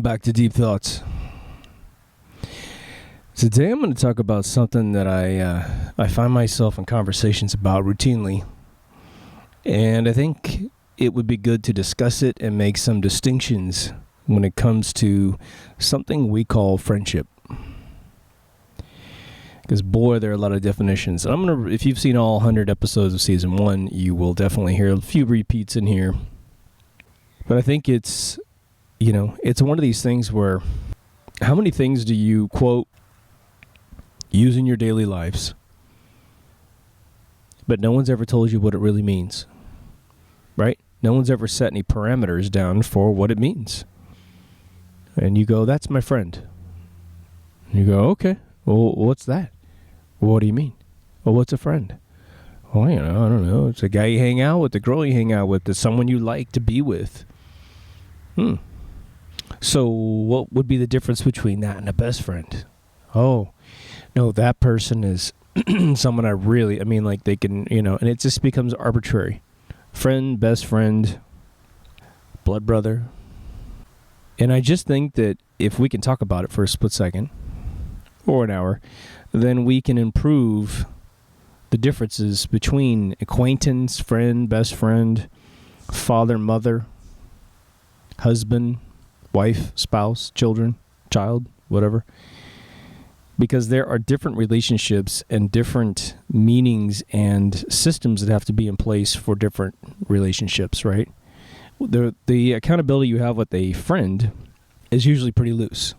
Welcome back to Deep Thoughts. Today I'm going to talk about something that I find myself in conversations about routinely. And I think it would be good to discuss it and make some distinctions when it comes to something we call friendship. Because boy, there are a lot of definitions. If you've seen all 100 episodes of season 1, you will definitely hear a few repeats in here. But I think it's one of these things where how many things do you, quote, use in your daily lives, but no one's ever told you what it really means, right? No one's ever set any parameters down for what it means. And you go, that's my friend. And you go, okay, well, what's that? Well, what do you mean? Well, what's a friend? Well, I don't know. It's a guy you hang out with, a girl you hang out with, it's someone you like to be with. So what would be the difference between that and a best friend? Oh, no, that person is someone they can, and it just becomes arbitrary. Friend, best friend, blood brother. And I just think that if we can talk about it for a split second or an hour, then we can improve the differences between acquaintance, friend, best friend, father, mother, husband, wife, spouse, children, child, whatever. Because there are different relationships and different meanings and systems that have to be in place for different relationships, right? The accountability you have with a friend is usually pretty loose.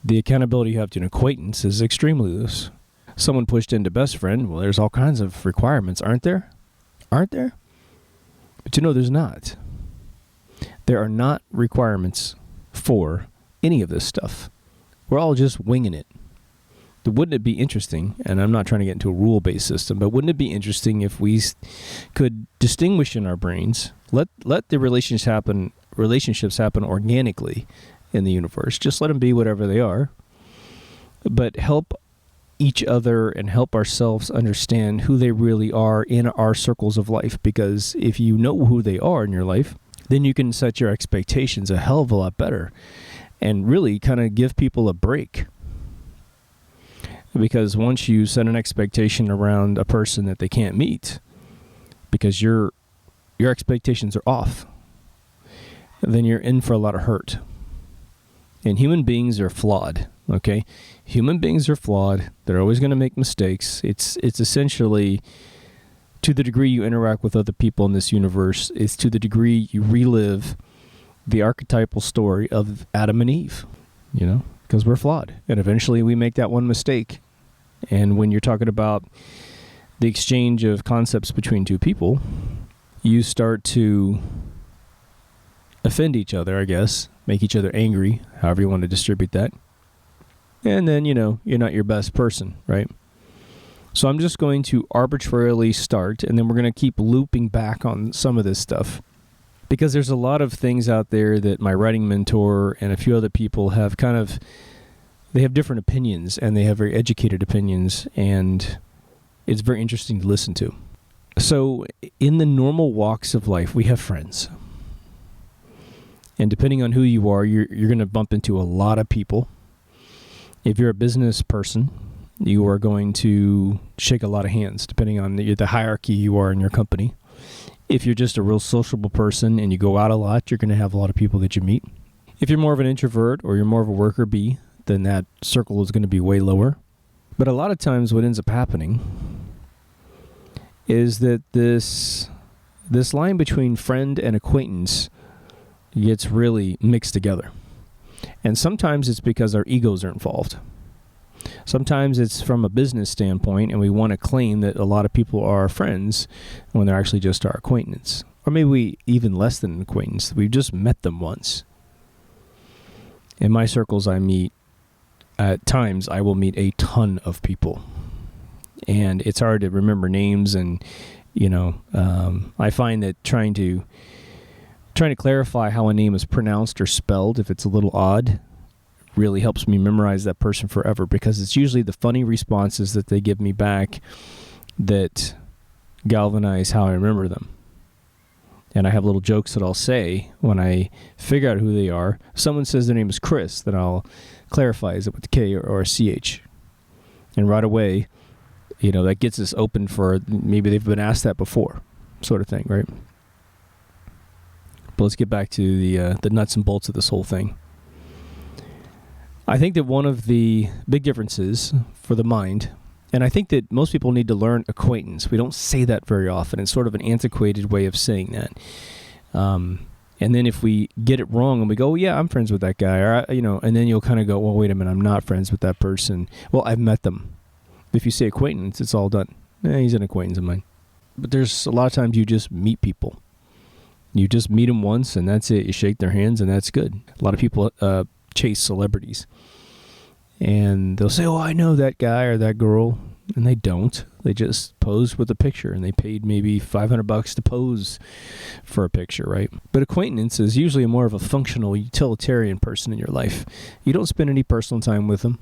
The accountability you have to an acquaintance is extremely loose. Someone pushed into best friend, well, there's all kinds of requirements, aren't there? Aren't there? But there's not. There are not requirements for any of this stuff. We're all just winging it. Wouldn't it be interesting, and I'm not trying to get into a rule-based system, but wouldn't it be interesting if we could distinguish in our brains, let the relationships happen organically in the universe, just let them be whatever they are, but help each other and help ourselves understand who they really are in our circles of life, because if you know who they are in your life, then you can set your expectations a hell of a lot better and really kind of give people a break. Because once you set an expectation around a person that they can't meet because your expectations are off, then you're in for a lot of hurt. And human beings are flawed, okay? Human beings are flawed. They're always going to make mistakes. It's essentially, to the degree you interact with other people in this universe, is to the degree you relive the archetypal story of Adam and Eve, because we're flawed. And eventually we make that one mistake. And when you're talking about the exchange of concepts between two people, you start to offend each other, I guess, make each other angry, however you want to distribute that. And then, you're not your best person, right? So I'm just going to arbitrarily start, and then we're going to keep looping back on some of this stuff. Because there's a lot of things out there that my writing mentor and a few other people have they have different opinions, and they have very educated opinions, and it's very interesting to listen to. So in the normal walks of life, we have friends. And depending on who you are, you're going to bump into a lot of people. If you're a business person, you are going to shake a lot of hands, depending on the hierarchy you are in your company. If you're just a real sociable person and you go out a lot, you're going to have a lot of people that you meet. If you're more of an introvert or you're more of a worker bee, then that circle is going to be way lower. But a lot of times what ends up happening is that this line between friend and acquaintance gets really mixed together. And sometimes it's because our egos are involved. Sometimes it's from a business standpoint, and we want to claim that a lot of people are our friends when they're actually just our acquaintance. Or maybe even less than an acquaintance. We've just met them once. In my circles, at times, I will meet a ton of people. And it's hard to remember names, and, I find that trying to clarify how a name is pronounced or spelled, if it's a little odd, really helps me memorize that person forever, because it's usually the funny responses that they give me back that galvanize how I remember them. And I have little jokes that I'll say when I figure out who they are. If someone says their name is Chris, then I'll clarify, is it with a K or a CH? And right away, that gets us open for maybe they've been asked that before, sort of thing, right? But let's get back to the nuts and bolts of this whole thing. I think that one of the big differences for the mind, and I think that most people need to learn acquaintance. We don't say that very often. It's sort of an antiquated way of saying that. And then if we get it wrong and we go, yeah, I'm friends with that guy, or and then you'll kind of go, well, wait a minute, I'm not friends with that person. Well, I've met them. If you say acquaintance, it's all done. He's an acquaintance of mine. But there's a lot of times you just meet people. You just meet them once, and that's it. You shake their hands, and that's good. A lot of people chase celebrities. And they'll say, oh, I know that guy or that girl. And they don't. They just posed with a picture, and they paid maybe $500 to pose for a picture, right? But acquaintance is usually more of a functional, utilitarian person in your life. You don't spend any personal time with them.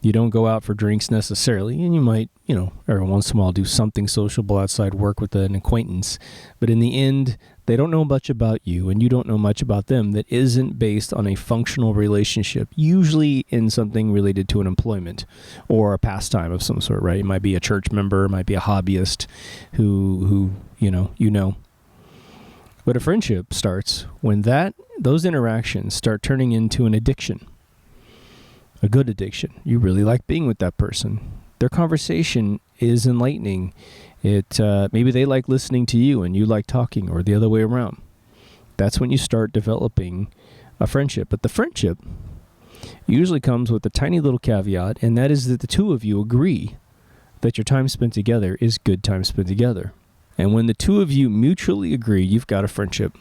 You don't go out for drinks necessarily, and you might, every once in a while do something sociable outside work with an acquaintance. But in the end, they don't know much about you, and you don't know much about them that isn't based on a functional relationship, usually in something related to an employment or a pastime of some sort, right? It might be a church member, it might be a hobbyist who you know. But a friendship starts when those interactions start turning into an addiction. A good addiction. You really like being with that person. Their conversation is enlightening. Maybe they like listening to you and you like talking, or the other way around. That's when you start developing a friendship. But the friendship usually comes with a tiny little caveat, and that is that the two of you agree that your time spent together is good time spent together. And when the two of you mutually agree, you've got a friendship.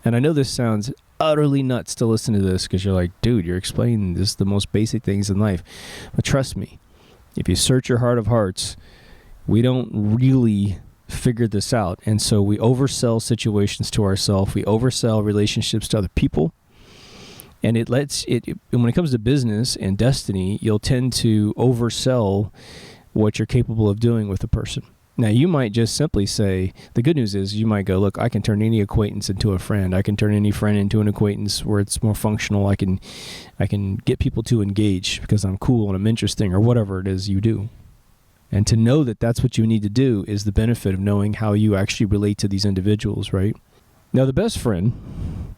And I know this sounds utterly nuts to listen to this, because you're like, dude, you're explaining this the most basic things in life. But trust me, if you search your heart of hearts, we don't really figure this out. And so we oversell situations to ourselves. We oversell relationships to other people. And when it comes to business and destiny, you'll tend to oversell what you're capable of doing with a person. Now, you might just simply say, the good news is you might go, look, I can turn any acquaintance into a friend. I can turn any friend into an acquaintance where it's more functional. I can get people to engage because I'm cool and I'm interesting, or whatever it is you do. And to know that that's what you need to do is the benefit of knowing how you actually relate to these individuals, right? Now, the best friend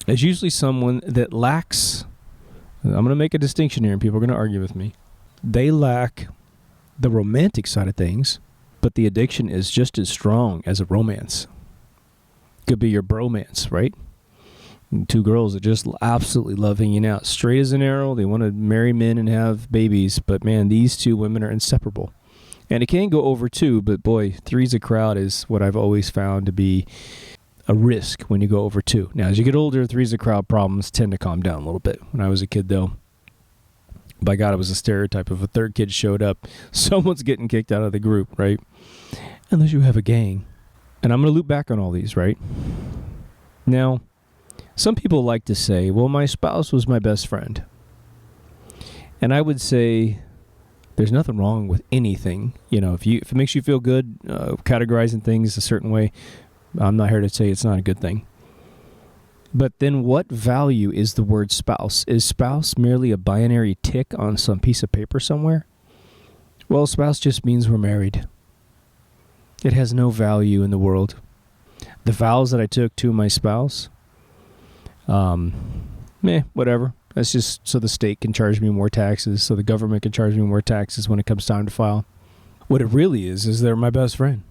is usually someone that lacks, I'm going to make a distinction here and people are going to argue with me. They lack the romantic side of things, but the addiction is just as strong as a romance. Could be your bromance, right? Two girls that just absolutely love hanging out. Straight as an arrow, they want to marry men and have babies, but man, these two women are inseparable. And it can go over two, but boy, three's a crowd is what I've always found to be a risk when you go over two. Now, as you get older, three's a crowd problems tend to calm down a little bit. When I was a kid, though, by God, it was a stereotype. If a third kid showed up, someone's getting kicked out of the group, right? Unless you have a gang. And I'm going to loop back on all these, right? Now, some people like to say, well, my spouse was my best friend. And I would say there's nothing wrong with anything. If it makes you feel good, categorizing things a certain way, I'm not here to say it's not a good thing. But then what value is the word spouse? Is spouse merely a binary tick on some piece of paper somewhere? Well, spouse just means we're married. It has no value in the world. The vows that I took to my spouse, whatever. That's just so the state can charge me more taxes, so the government can charge me more taxes when it comes time to file. What it really is they're my best friend.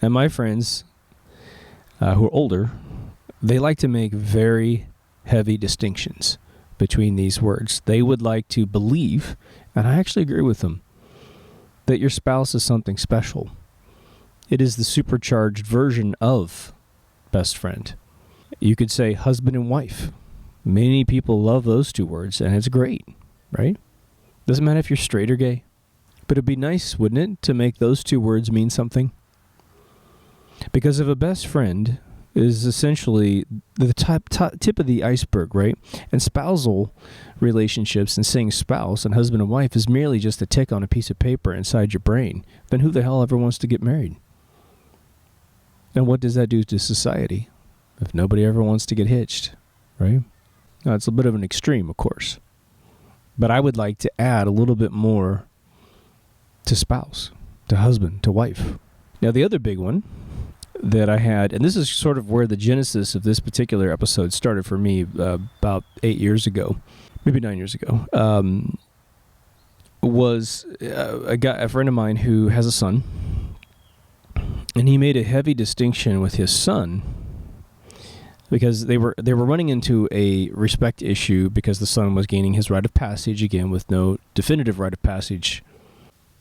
And my friends who are older, they like to make very heavy distinctions between these words. They would like to believe, and I actually agree with them, that your spouse is something special. It is the supercharged version of best friend. You could say husband and wife. Many people love those two words, and it's great, right? Doesn't matter if you're straight or gay. But it'd be nice, wouldn't it, to make those two words mean something? Because if a best friend is essentially the tip of the iceberg, right? And spousal relationships and saying spouse and husband and wife is merely just a tick on a piece of paper inside your brain, then who the hell ever wants to get married? And what does that do to society if nobody ever wants to get hitched, right? Now, it's a bit of an extreme, of course. But I would like to add a little bit more to spouse, to husband, to wife. Now, the other big one that I had, and this is sort of where the genesis of this particular episode started for me about 8 years ago, maybe 9 years ago, was a friend of mine who has a son, and he made a heavy distinction with his son because they were running into a respect issue because the son was gaining his rite of passage again with no definitive rite of passage.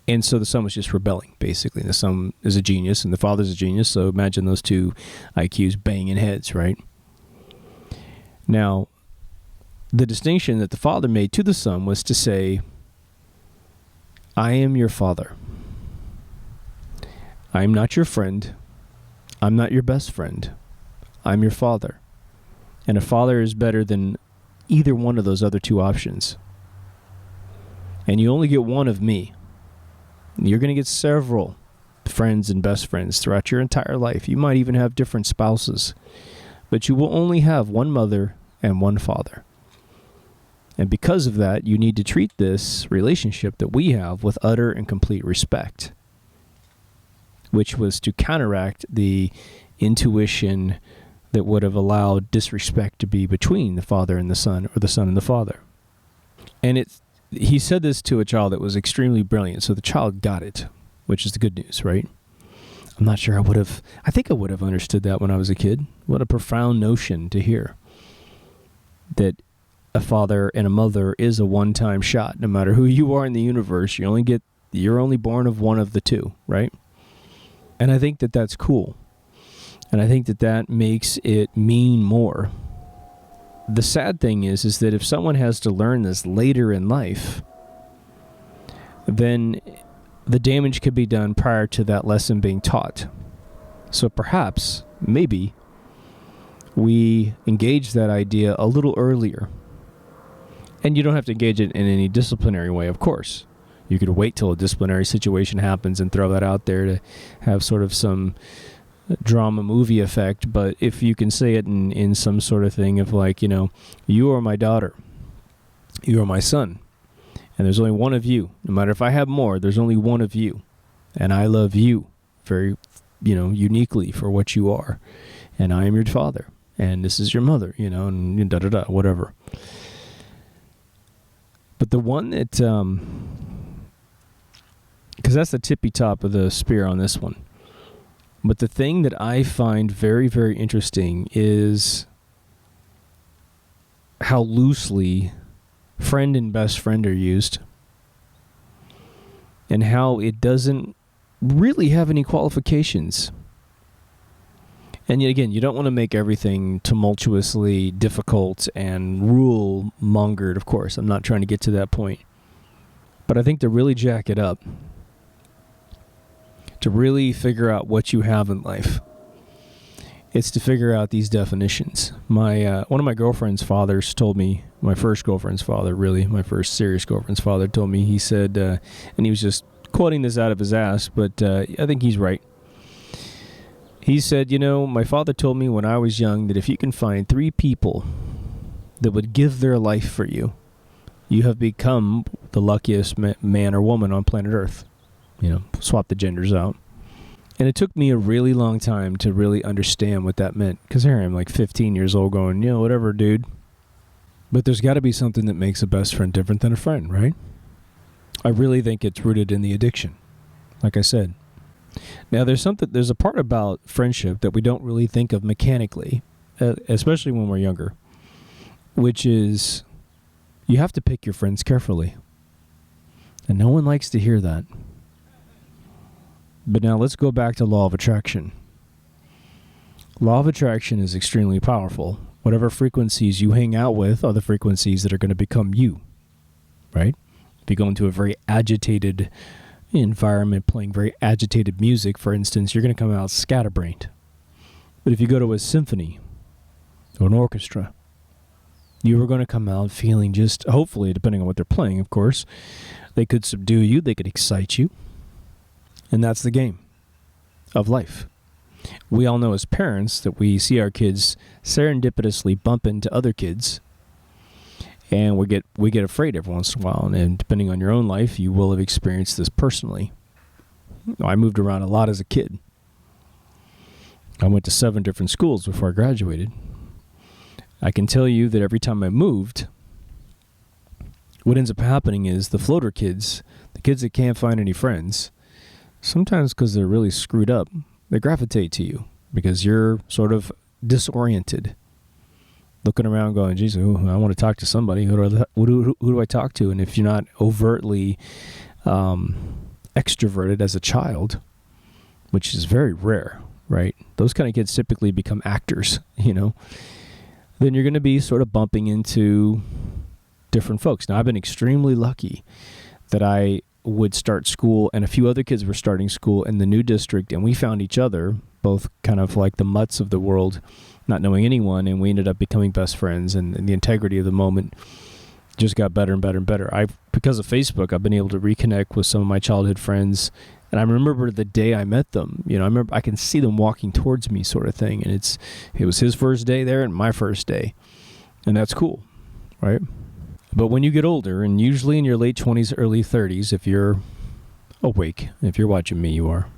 And so the son was just rebelling, basically. The son is a genius and the father's a genius, so imagine those two IQs banging heads, right? Now, the distinction that the father made to the son was to say, I am your father. I am not your friend. I'm not your best friend. I'm your father. And a father is better than either one of those other two options. And you only get one of me. You're going to get several friends and best friends throughout your entire life. You might even have different spouses. But you will only have one mother and one father. And because of that, you need to treat this relationship that we have with utter and complete respect, which was to counteract the intuition that would have allowed disrespect to be between the father and the son, or the son and the father. And he said this to a child that was extremely brilliant, so the child got it, which is the good news, right? I'm not sure I think I would have understood that when I was a kid. What a profound notion to hear. That a father and a mother is a one-time shot. No matter who you are in the universe, you're only born of one of the two, right? And I think that that's cool. And I think that that makes it mean more. The sad thing is that if someone has to learn this later in life, then the damage could be done prior to that lesson being taught. So perhaps, maybe, we engage that idea a little earlier. And you don't have to engage it in any disciplinary way, of course. You could wait till a disciplinary situation happens and throw that out there to have sort of some drama movie effect. But if you can say it in some sort of thing of like, you are my daughter, you are my son, and there's only one of you. No matter if I have more, there's only one of you. And I love you very, uniquely for what you are. And I am your father. And this is your mother, and da-da-da, whatever. But the one that, because that's the tippy top of the spear on this one. But the thing that I find very, very interesting is how loosely friend and best friend are used, and how it doesn't really have any qualifications. And yet again, you don't want to make everything tumultuously difficult and rule-mongered, of course. I'm not trying to get to that point. But I think to really jack it up, to really figure out what you have in life, it's to figure out these definitions. One of my girlfriend's fathers told me, my first girlfriend's father, really, my first serious girlfriend's father told me, he said, and he was just quoting this out of his ass, but I think he's right. He said, my father told me when I was young that if you can find 3 people that would give their life for you, you have become the luckiest man or woman on planet Earth. Swap the genders out. And it took me a really long time to really understand what that meant. Because here I am, like 15 years old going, whatever, dude. But there's got to be something that makes a best friend different than a friend, right? I really think it's rooted in the addiction, like I said. Now, there's a part about friendship that we don't really think of mechanically, especially when we're younger, which is you have to pick your friends carefully. And no one likes to hear that. But now let's go back to law of attraction. Law of attraction is extremely powerful. Whatever frequencies you hang out with are the frequencies that are going to become you, right? If you go into a very agitated environment playing very agitated music, for instance, you're going to come out scatterbrained. But if you go to a symphony or an orchestra, you are going to come out feeling just, hopefully, depending on what they're playing, of course, they could subdue you, they could excite you. And that's the game of life. We all know as parents that we see our kids serendipitously bump into other kids, and we get afraid every once in a while. And depending on your own life, you will have experienced this personally. I moved around a lot as a kid. I went to 7 different schools before I graduated. I can tell you that every time I moved, what ends up happening is the floater kids, the kids that can't find any friends, sometimes because they're really screwed up, they gravitate to you because you're sort of disoriented, looking around going, geez, I want to talk to somebody. Who do I talk to? And if you're not overtly extroverted as a child, which is very rare, right? Those kind of kids typically become actors, then you're going to be sort of bumping into different folks. Now, I've been extremely lucky that I would start school and a few other kids were starting school in the new district, and we found each other, both kind of like the mutts of the world, not knowing anyone, and we ended up becoming best friends, and the integrity of the moment just got better and better and better. Because of Facebook, I've been able to reconnect with some of my childhood friends. And I remember the day I met them, I can see them walking towards me sort of thing. And it was his first day there and my first day. And that's cool, right? But when you get older, and usually in your late 20s, early 30s, if you're awake, if you're watching me, you are,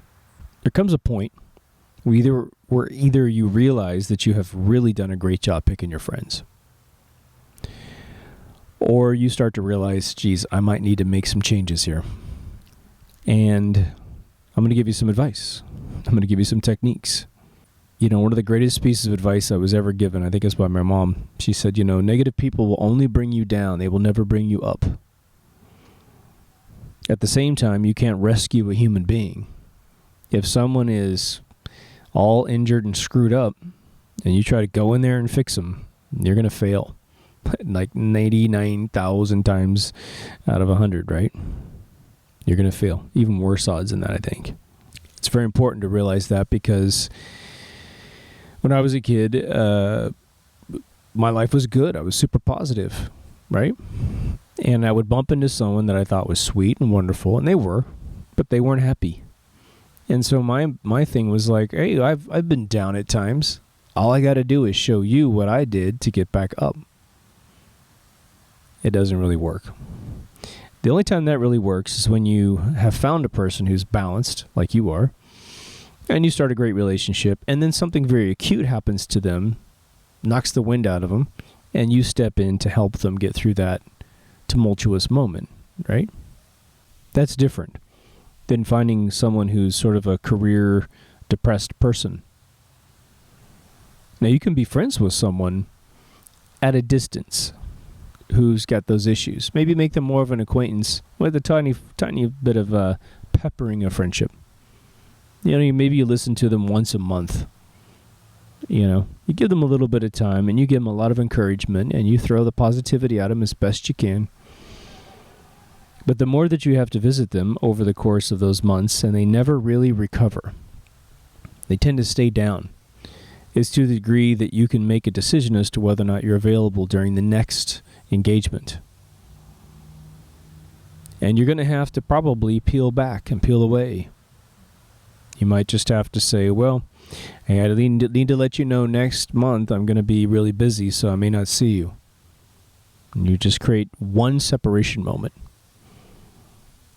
there comes a point where either you realize that you have really done a great job picking your friends, or you start to realize, geez, I might need to make some changes here. And I'm going to give you some advice. I'm going to give you some techniques. One of the greatest pieces of advice I was ever given, I think it's by my mom. She said, negative people will only bring you down. They will never bring you up. At the same time, you can't rescue a human being. If someone is all injured and screwed up, and you try to go in there and fix them, you're going to fail. Like 99,000 times out of 100, right? You're going to fail. Even worse odds than that, I think. It's very important to realize that, because when I was a kid, my life was good. I was super positive, right? And I would bump into someone that I thought was sweet and wonderful, and they were, but they weren't happy. And so my thing was like, hey, I've been down at times. All I got to do is show you what I did to get back up. It doesn't really work. The only time that really works is when you have found a person who's balanced, like you are, and you start a great relationship, and then something very acute happens to them, knocks the wind out of them, and you step in to help them get through that tumultuous moment, right? That's different than finding someone who's sort of a career depressed person. Now, you can be friends with someone at a distance who's got those issues. Maybe make them more of an acquaintance with a tiny bit of peppering of friendship. Maybe you listen to them once a month. You give them a little bit of time, and you give them a lot of encouragement, and you throw the positivity at them as best you can. But the more that you have to visit them over the course of those months, and they never really recover, they tend to stay down, is to the degree that you can make a decision as to whether or not you're available during the next engagement. And you're going to have to probably peel back and peel away. You might just have to say, well, hey, I need to let you know next month I'm going to be really busy, so I may not see you. And you just create one separation moment.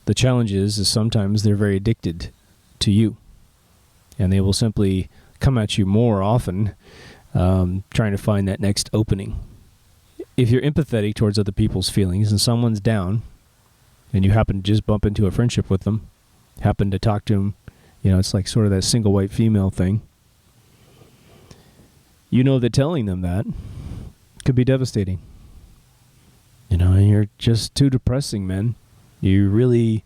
The challenge is sometimes they're very addicted to you, and they will simply come at you more often, trying to find that next opening. If you're empathetic towards other people's feelings and someone's down, and you happen to just bump into a friendship with them, happen to talk to them, it's like sort of that single white female thing. That telling them that could be devastating. And you're just too depressing, man. You really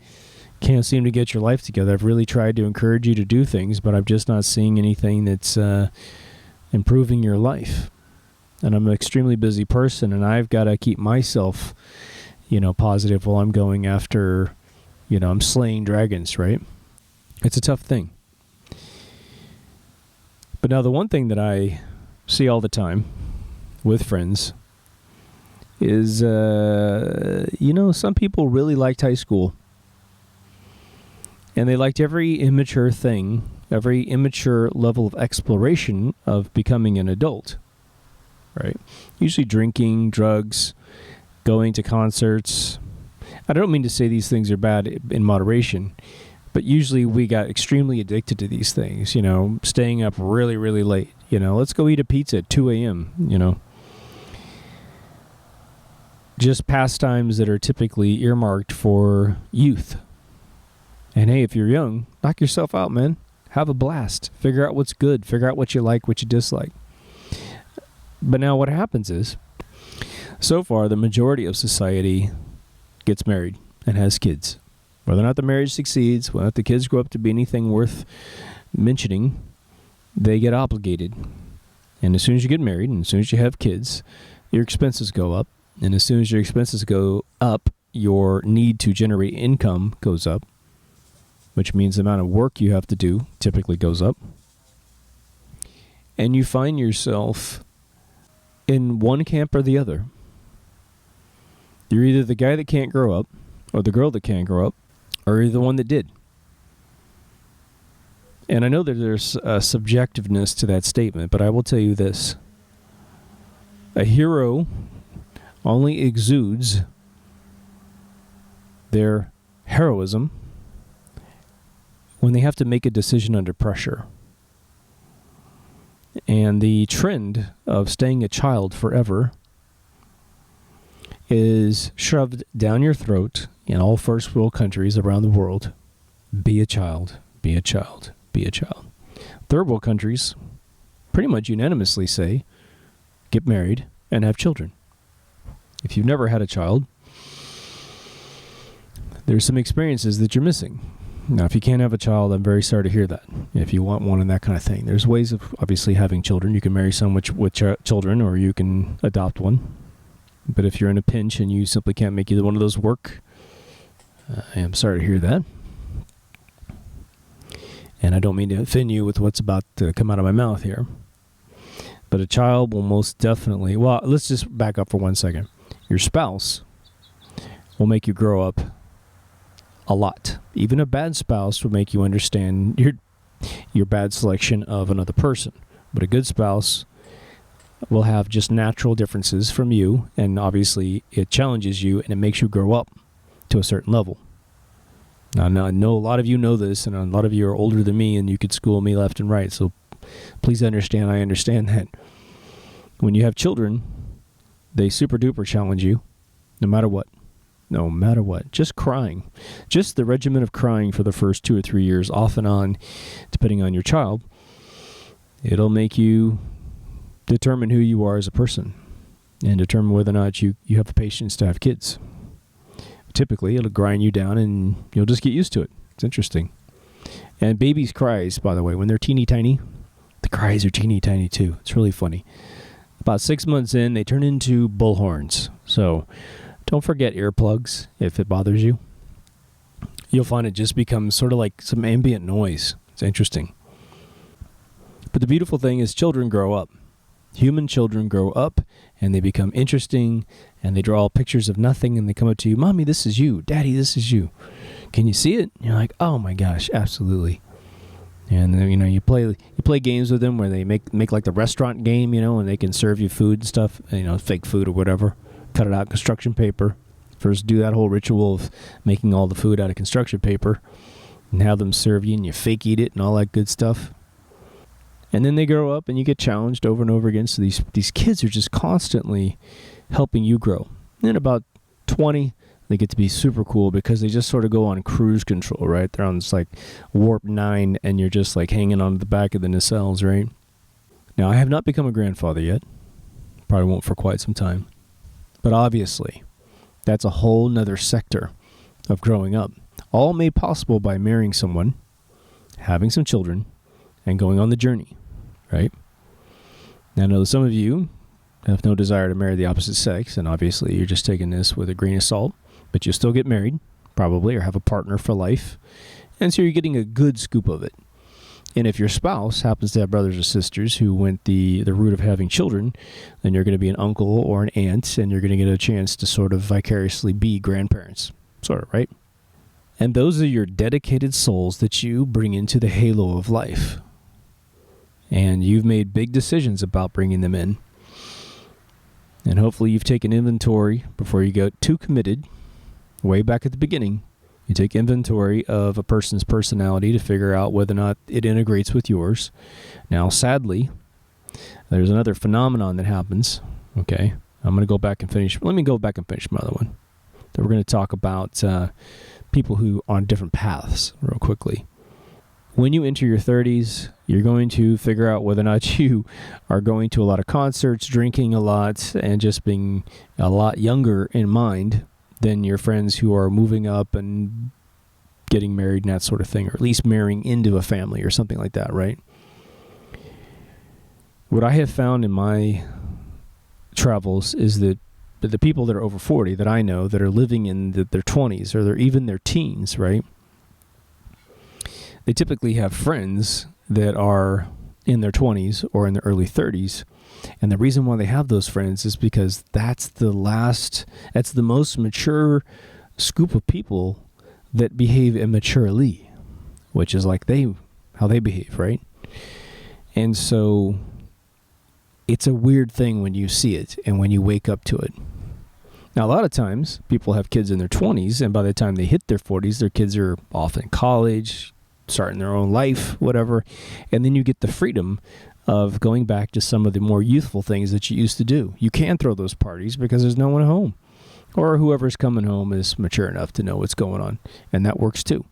can't seem to get your life together. I've really tried to encourage you to do things, but I'm just not seeing anything that's improving your life. And I'm an extremely busy person, and I've got to keep myself, positive while I'm going after, I'm slaying dragons, right? It's a tough thing. But now the one thing that I see all the time with friends is, some people really liked high school. And they liked every immature thing a very immature level of exploration of becoming an adult, right? Usually drinking, drugs, going to concerts. I don't mean to say these things are bad in moderation, but usually we got extremely addicted to these things, staying up really, really late. Let's go eat a pizza at 2 a.m., Just pastimes that are typically earmarked for youth. And hey, if you're young, knock yourself out, man. Have a blast. Figure out what's good. Figure out what you like, what you dislike. But now what happens is, so far, the majority of society gets married and has kids. Whether or not the marriage succeeds, whether or not the kids grow up to be anything worth mentioning, they get obligated. And as soon as you get married and as soon as you have kids, your expenses go up. And as soon as your expenses go up, your need to generate income goes up, which means the amount of work you have to do typically goes up. And you find yourself in one camp or the other. You're either the guy that can't grow up, or the girl that can't grow up, or you're the one that did. And I know that there's a subjectiveness to that statement, but I will tell you this. A hero only exudes their heroism when they have to make a decision under pressure. And the trend of staying a child forever is shoved down your throat in all first world countries around the world. Be a child, be a child, be a child. Third world countries pretty much unanimously say, get married and have children. If you've never had a child, there's some experiences that you're missing. Now, if you can't have a child, I'm very sorry to hear that. If you want one and that kind of thing. There's ways of obviously having children. You can marry someone with children, or you can adopt one. But if you're in a pinch and you simply can't make either one of those work, I am sorry to hear that. And I don't mean to offend you with what's about to come out of my mouth here. But a child will most definitely... Well, let's just back up for 1 second. Your spouse will make you grow up a lot. Even a bad spouse will make you understand your bad selection of another person. But a good spouse will have just natural differences from you, and obviously it challenges you and it makes you grow up to a certain level. Now, I know a lot of you know this, and a lot of you are older than me, and you could school me left and right, so please understand, I understand that. When you have children, they super duper challenge you, no matter what. No matter what. Just crying. Just the regimen of crying for the first 2 or 3 years, off and on, depending on your child, it'll make you determine who you are as a person and determine whether or not you have the patience to have kids. Typically, it'll grind you down and you'll just get used to it. It's interesting. And babies' cries, by the way, when they're teeny tiny, the cries are teeny tiny too. It's really funny. About 6 months in, they turn into bullhorns. So don't forget earplugs if it bothers you. You'll find it just becomes sort of like some ambient noise. It's interesting. But the beautiful thing is children grow up. Human children grow up and they become interesting and they draw pictures of nothing and they come up to you, Mommy, this is you. Daddy, this is you. Can you see it? And you're like, oh my gosh, absolutely. And then, you play games with them where they make like the restaurant game, and they can serve you food and stuff, fake food or whatever. Cut it out construction paper. First do that whole ritual of making all the food out of construction paper and have them serve you and you fake eat it and all that good stuff. And then they grow up and you get challenged over and over again. So these kids are just constantly helping you grow. And then about 20, they get to be super cool because they just sort of go on cruise control, right? They're on this like warp 9 and you're just like hanging on the back of the nacelles, right? Now, I have not become a grandfather yet. Probably won't for quite some time. But obviously, that's a whole nother sector of growing up. All made possible by marrying someone, having some children, and going on the journey, right? Now, I know some of you have no desire to marry the opposite sex, and obviously you're just taking this with a grain of salt, but you'll still get married, probably, or have a partner for life. And so you're getting a good scoop of it. And if your spouse happens to have brothers or sisters who went the route of having children, then you're going to be an uncle or an aunt, and you're going to get a chance to sort of vicariously be grandparents. Sort of, right? And those are your dedicated souls that you bring into the halo of life. And you've made big decisions about bringing them in. And hopefully you've taken inventory before you get too committed. Way back at the beginning, you take inventory of a person's personality to figure out whether or not it integrates with yours. Now, sadly, there's another phenomenon that happens. Okay, I'm going to go back and finish. Let me go back and finish my other one. Then we're going to talk about people who are on different paths real quickly. When you enter your 30s, you're going to figure out whether or not you are going to a lot of concerts, drinking a lot, and just being a lot younger in mind than your friends who are moving up and getting married and that sort of thing, or at least marrying into a family or something like that, right? What I have found in my travels is that the people that are over 40 that I know that are living in their 20s or even their teens, right? They typically have friends that are in their 20s or in their early 30s. And the reason why they have those friends is because that's the most mature scoop of people that behave immaturely, which is like how they behave, right? And so it's a weird thing when you see it and when you wake up to it. Now, a lot of times people have kids in their 20s, and by the time they hit their 40s, their kids are off in college, starting their own life, whatever. And then you get the freedom of going back to some of the more youthful things that you used to do. You can throw those parties because there's no one home. Or whoever's coming home is mature enough to know what's going on. And that works too.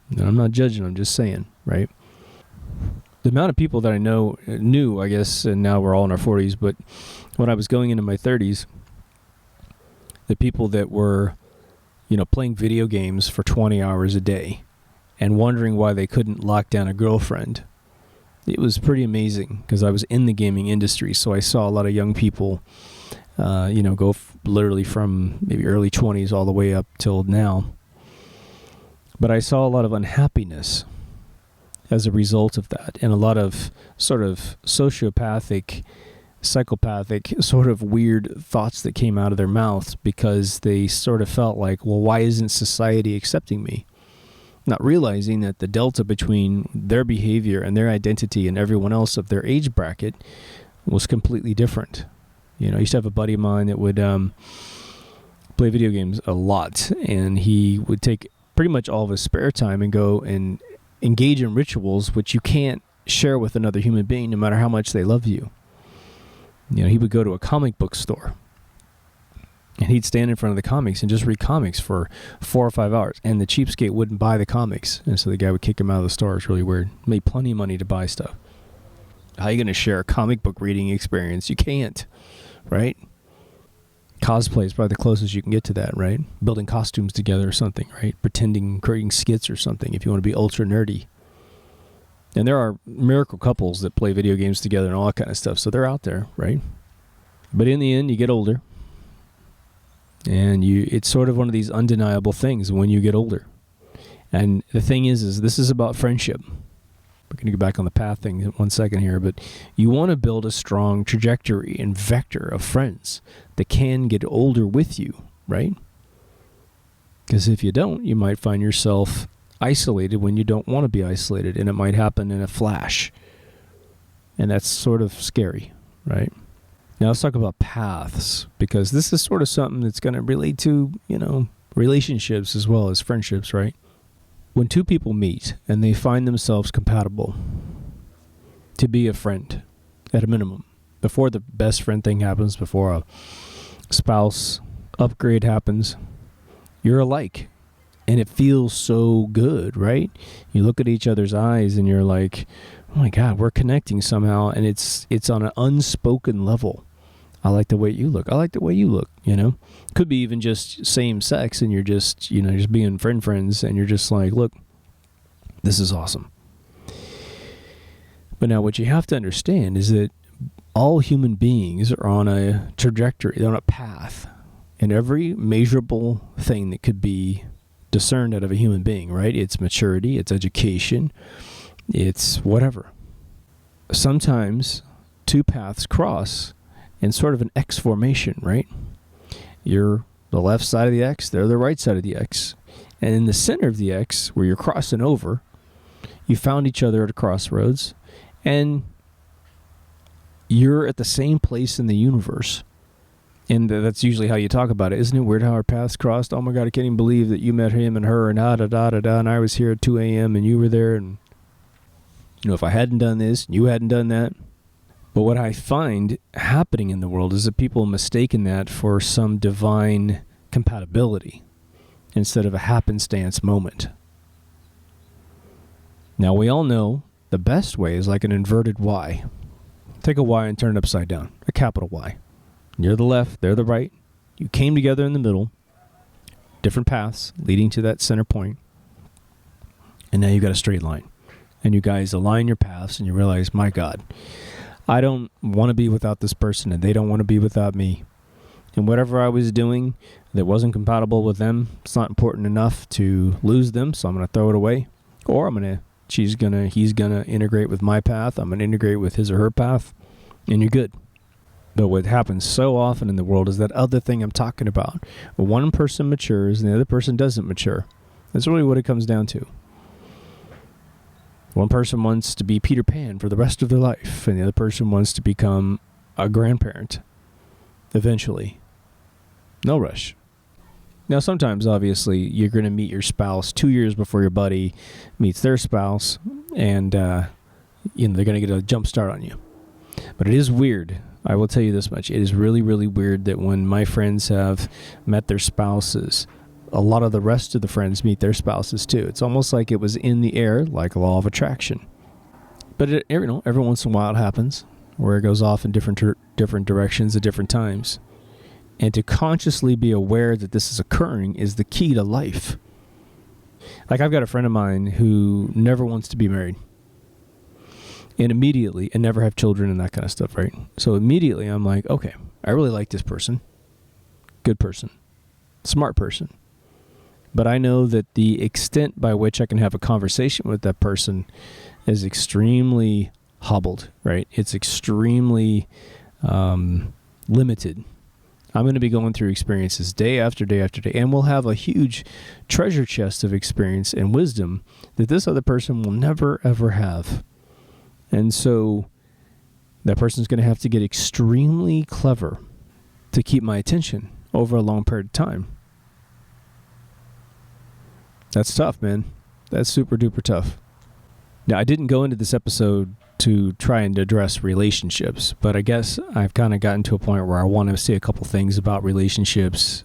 And I'm not judging, I'm just saying, right? The amount of people that I knew, I guess, and now we're all in our 40s, but when I was going into my 30s, the people that were, playing video games for 20 hours a day and wondering why they couldn't lock down a girlfriend. It was pretty amazing because I was in the gaming industry, so I saw a lot of young people, go literally from maybe early 20s all the way up till now. But I saw a lot of unhappiness as a result of that, and a lot of sort of sociopathic, psychopathic, sort of weird thoughts that came out of their mouths because they sort of felt like, well, why isn't society accepting me? Not realizing that the delta between their behavior and their identity and everyone else of their age bracket was completely different. I used to have a buddy of mine that would play video games a lot, and he would take pretty much all of his spare time and go and engage in rituals which you can't share with another human being no matter how much they love you. He would go to a comic book store, and he'd stand in front of the comics and just read comics for 4 or 5 hours. And the cheapskate wouldn't buy the comics. And so the guy would kick him out of the store. It's really weird. Made plenty of money to buy stuff. How are you going to share a comic book reading experience? You can't, right? Cosplay is probably the closest you can get to that, right? Building costumes together or something, right? Creating skits or something if you want to be ultra nerdy. And there are miracle couples that play video games together and all that kind of stuff. So they're out there, right? But in the end, you get older. And it's sort of one of these undeniable things when you get older. And the thing is this is about friendship. We're going to go back on the path thing in 1 second here, but you want to build a strong trajectory and vector of friends that can get older with you, right? Because if you don't, you might find yourself isolated when you don't want to be isolated, and it might happen in a flash. And that's sort of scary, right? Now let's talk about paths, because this is sort of something that's going to relate to, relationships as well as friendships, right? When two people meet and they find themselves compatible to be a friend at a minimum, before the best friend thing happens, before a spouse upgrade happens, you're alike. And it feels so good, right? You look at each other's eyes and you're like, oh my God, we're connecting somehow. And it's on an unspoken level. I like the way you look. I like the way you look, Could be even just same sex and you're just, just being friends and you're just like, look, this is awesome. But now what you have to understand is that all human beings are on a trajectory. They're on a path. And every measurable thing that could be discerned out of a human being, right? It's maturity, it's education, it's whatever. Sometimes two paths cross in sort of an X formation, right? You're the left side of the X, they're the right side of the X. And in the center of the X, where you're crossing over, you found each other at a crossroads, and you're at the same place in the universe. And that's usually how you talk about it. Isn't it weird how our paths crossed? Oh my God, I can't even believe that you met him and her and da-da-da-da-da, and I was here at 2 a.m. and you were there, and if I hadn't done this, you hadn't done that. But what I find happening in the world is that people mistaken that for some divine compatibility instead of a happenstance moment. Now, we all know the best way is like an inverted Y. Take a Y and turn it upside down, a capital Y. You're the left, they're the right. You came together in the middle, different paths leading to that center point, and now you got a straight line. And you guys align your paths, and you realize, my God, I don't want to be without this person, and they don't want to be without me. And whatever I was doing that wasn't compatible with them, it's not important enough to lose them, so I'm going to throw it away. Or he's going to integrate with my path, I'm going to integrate with his or her path, and you're good. But what happens so often in the world is that other thing I'm talking about. One person matures and the other person doesn't mature. That's really what it comes down to. One person wants to be Peter Pan for the rest of their life, and the other person wants to become a grandparent eventually. No rush. Now, sometimes, obviously, you're going to meet your spouse 2 years before your buddy meets their spouse, and they're going to get a jump start on you. But it is weird. I will tell you this much. It is really, really weird that when my friends have met their spouses, a lot of the rest of the friends meet their spouses too. It's almost like it was in the air, like a law of attraction. But every once in a while it happens, where it goes off in different directions at different times. And to consciously be aware that this is occurring is the key to life. Like, I've got a friend of mine who never wants to be married. And immediately, and never have children and that kind of stuff, right? So immediately I'm like, okay, I really like this person. Good person. Smart person. But I know that the extent by which I can have a conversation with that person is extremely hobbled, right? It's extremely limited. I'm going to be going through experiences day after day after day, and we'll have a huge treasure chest of experience and wisdom that this other person will never, ever have. And so that person's going to have to get extremely clever to keep my attention over a long period of time. That's tough, man. That's super duper tough. Now, I didn't go into this episode to try and address relationships, but I guess I've kind of gotten to a point where I want to say a couple things about relationships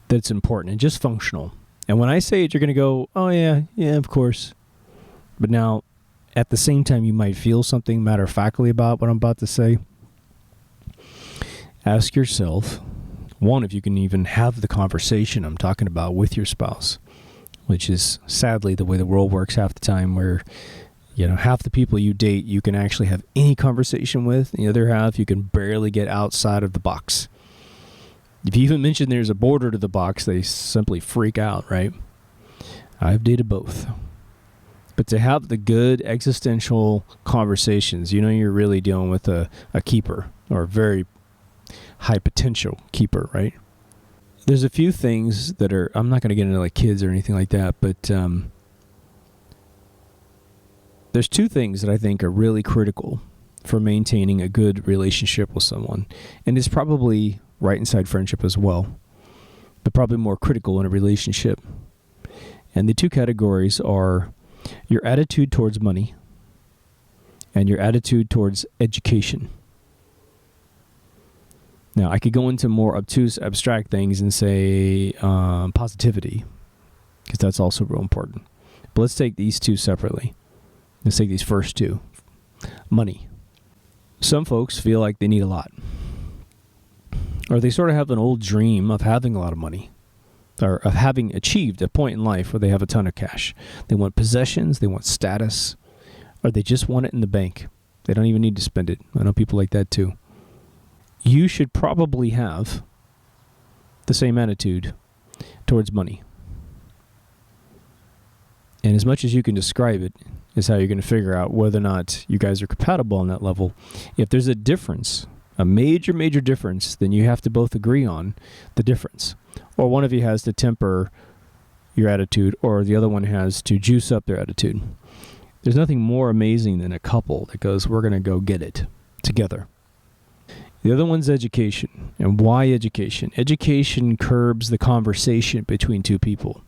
that's important and just functional. And when I say it, you're going to go, oh, yeah, of course. But now, at the same time, you might feel something matter-of-factly about what I'm about to say. Ask yourself, one, if you can even have the conversation I'm talking about with your spouse, which is sadly the way the world works half the time, where half the people you date you can actually have any conversation with, and the other half you can barely get outside of the box. If you even mention there's a border to the box, they simply freak out, right? I've dated both. But to have the good existential conversations, you're really dealing with a keeper, or a very high potential keeper, right? There's a few things that are, I'm not going to get into like kids or anything like that, but there's two things that I think are really critical for maintaining a good relationship with someone. And it's probably right inside friendship as well, but probably more critical in a relationship. And the two categories are your attitude towards money and your attitude towards education. Now, I could go into more obtuse, abstract things and say positivity, because that's also real important. But let's take these two separately. Let's take these first two. Money. Some folks feel like they need a lot. Or they sort of have an old dream of having a lot of money, or of having achieved a point in life where they have a ton of cash. They want possessions, they want status, or they just want it in the bank. They don't even need to spend it. I know people like that too. You should probably have the same attitude towards money. And as much as you can describe it is how you're going to figure out whether or not you guys are compatible on that level. If there's a difference, a major, major difference, then you have to both agree on the difference. Or one of you has to temper your attitude, or the other one has to juice up their attitude. There's nothing more amazing than a couple that goes, we're going to go get it together. The other one's education. And why education? Education curbs the conversation between two people.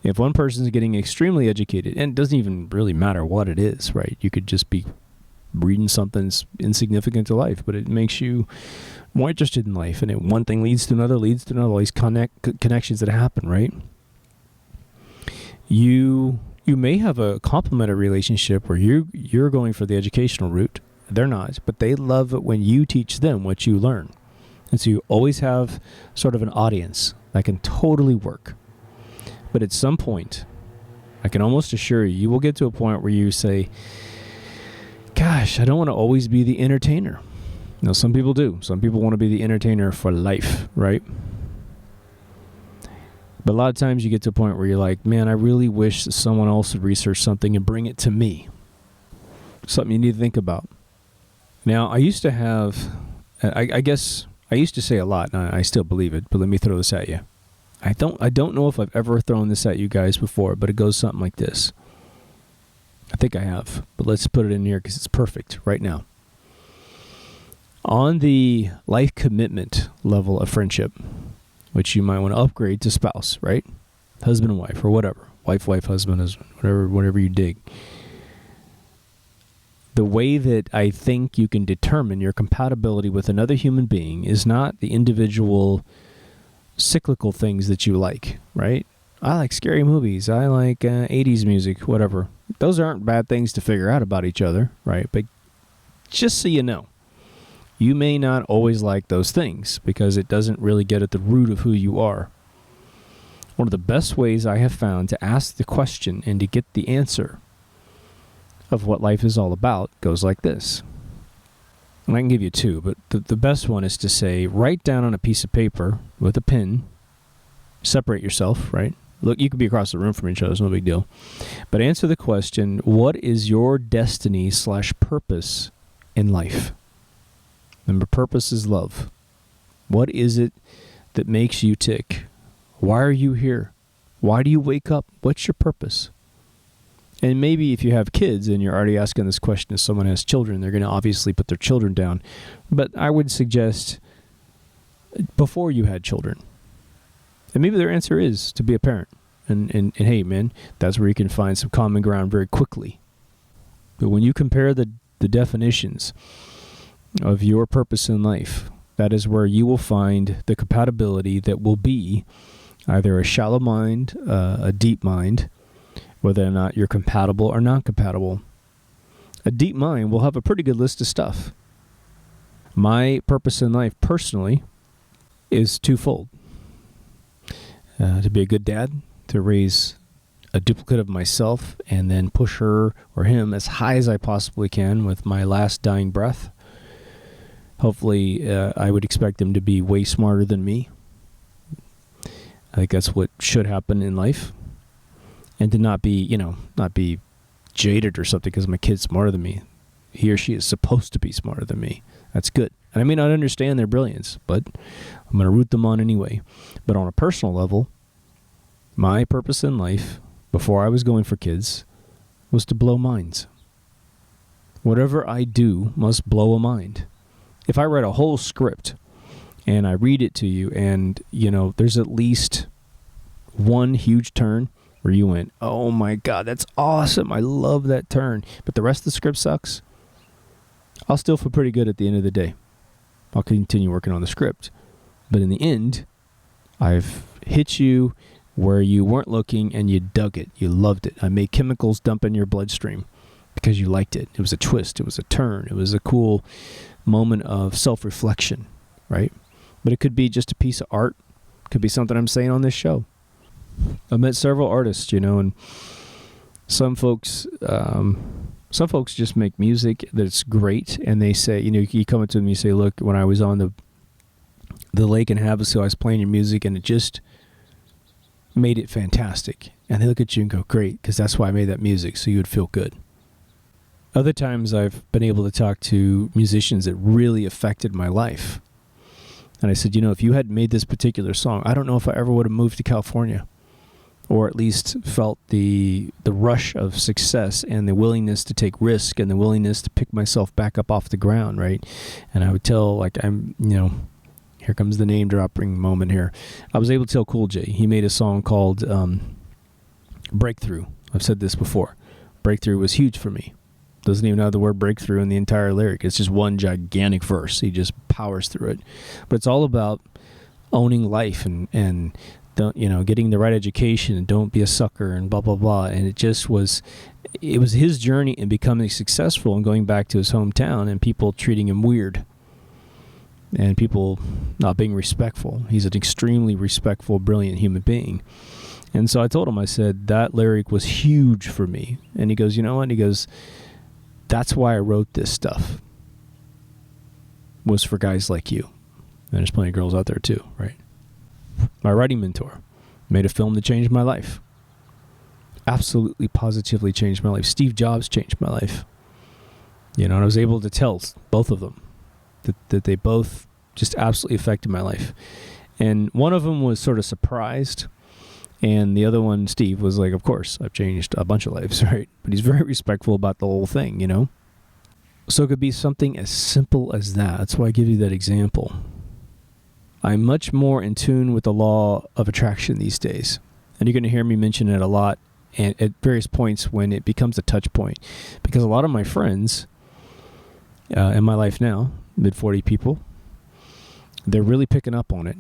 If one person's getting extremely educated, and it doesn't even really matter what it is, right? You could just be reading something insignificant to life, but it makes you more interested in life. And one thing leads to another, all these connections that happen, right? You may have a complementary relationship where you're going for the educational route. They're not, but they love it when you teach them what you learn. And so you always have sort of an audience that can totally work. But at some point, I can almost assure you will get to a point where you say, gosh, I don't want to always be the entertainer. Now, some people do. Some people want to be the entertainer for life, right? But a lot of times you get to a point where you're like, man, I really wish that someone else would research something and bring it to me. Something you need to think about. Now, I used to have, I guess, I used to say a lot, and I still believe it, but let me throw this at you. I don't know if I've ever thrown this at you guys before, but it goes something like this. I think I have, but let's put it in here because it's perfect right now. On the life commitment level of friendship, which you might want to upgrade to spouse, right? Husband and wife, or whatever. Wife, husband, whatever you dig. The way that I think you can determine your compatibility with another human being is not the individual cyclical things that you like, right? I like scary movies. I like 80s music, whatever. Those aren't bad things to figure out about each other, right? But just so you know, you may not always like those things because it doesn't really get at the root of who you are. One of the best ways I have found to ask the question and to get the answer of what life is all about goes like this. And I can give you two, but the best one is to say, write down on a piece of paper with a pen, separate yourself, right? Look, you could be across the room from each other, it's no big deal. But answer the question, what is your destiny/purpose in life? Remember, purpose is love. What is it that makes you tick? Why are you here? Why do you wake up? What's your purpose? And maybe if you have kids and you're already asking this question, if someone has children, they're going to obviously put their children down. But I would suggest before you had children. And maybe their answer is to be a parent. And hey, man, that's where you can find some common ground very quickly. But when you compare the definitions of your purpose in life, that is where you will find the compatibility that will be either a shallow mind, a deep mind, whether or not you're compatible or not compatible. A deep mind will have a pretty good list of stuff. My purpose in life, personally, is twofold. To be a good dad, to raise a duplicate of myself, and then push her or him as high as I possibly can with my last dying breath. Hopefully, I would expect them to be way smarter than me. I think that's what should happen in life. And to not be jaded or something because my kid's smarter than me. He or she is supposed to be smarter than me. That's good. And I may not understand their brilliance, but I'm going to root them on anyway. But on a personal level, my purpose in life, before I was going for kids, was to blow minds. Whatever I do must blow a mind. If I write a whole script and I read it to you and, there's at least one huge turn where you went, oh my God, that's awesome. I love that turn. But the rest of the script sucks. I'll still feel pretty good at the end of the day. I'll continue working on the script. But in the end, I've hit you where you weren't looking and you dug it. You loved it. I made chemicals dump in your bloodstream because you liked it. It was a twist. It was a turn. It was a cool moment of self-reflection, right? But it could be just a piece of art. It could be something I'm saying on this show. I've met several artists, and some folks just make music that's great, and they say, you come up to them and you say, look, when I was on the lake in Havasu, I was playing your music, and it just made it fantastic. And they look at you and go, great, because that's why I made that music, so you would feel good. Other times I've been able to talk to musicians that really affected my life. And I said, if you hadn't made this particular song, I don't know if I ever would have moved to California. or at least felt the rush of success and the willingness to take risk and the willingness to pick myself back up off the ground, right? And I would tell, like, here comes the name dropping moment here. I was able to tell Cool J. He made a song called Breakthrough. I've said this before. Breakthrough was huge for me. Doesn't even have the word breakthrough in the entire lyric. It's just one gigantic verse. He just powers through it. But it's all about owning life and don't, getting the right education and don't be a sucker and blah, blah, blah. And it was his journey in becoming successful and going back to his hometown and people treating him weird and people not being respectful. He's an extremely respectful, brilliant human being. And so I told him, I said, that lyric was huge for me. And he goes, you know what? He goes, that's why I wrote this stuff, was for guys like you. And there's plenty of girls out there too, right? My writing mentor made a film that changed my life. Absolutely, positively changed my life. Steve Jobs changed my life. And I was able to tell both of them that they both just absolutely affected my life. And one of them was sort of surprised. And the other one, Steve, was like, of course, I've changed a bunch of lives, right? But he's very respectful about the whole thing, So it could be something as simple as that. That's why I give you that example. I'm much more in tune with the law of attraction these days. And you're going to hear me mention it a lot and at various points when it becomes a touch point. Because a lot of my friends in my life now, mid-40 people, they're really picking up on it.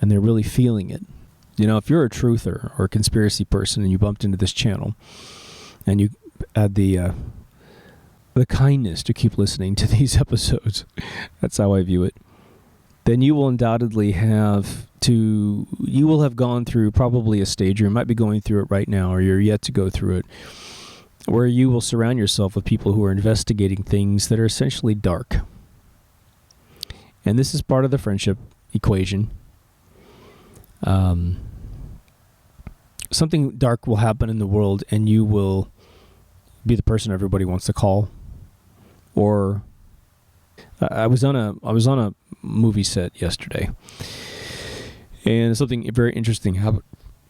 And they're really feeling it. If you're a truther or a conspiracy person and you bumped into this channel and you had the kindness to keep listening to these episodes, that's how I view it, then you will undoubtedly have gone through probably a stage, or you might be going through it right now, or you're yet to go through it, where you will surround yourself with people who are investigating things that are essentially dark. And this is part of the friendship equation. Something dark will happen in the world and you will be the person everybody wants to call. Or I was on a movie set yesterday and something very interesting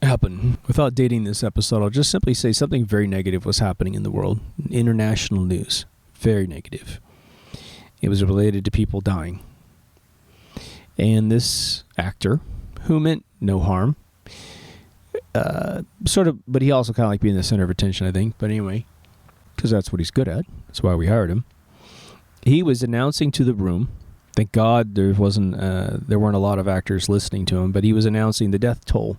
happened. Without dating this episode, I'll just simply say something very negative was happening in the world. International news. Very negative. It was related to people dying. And this actor, who meant no harm, but he also kind of like being the center of attention, I think. But anyway, because that's what he's good at. That's why we hired him. He was announcing to the room. Thank God there weren't a lot of actors listening to him, but he was announcing the death toll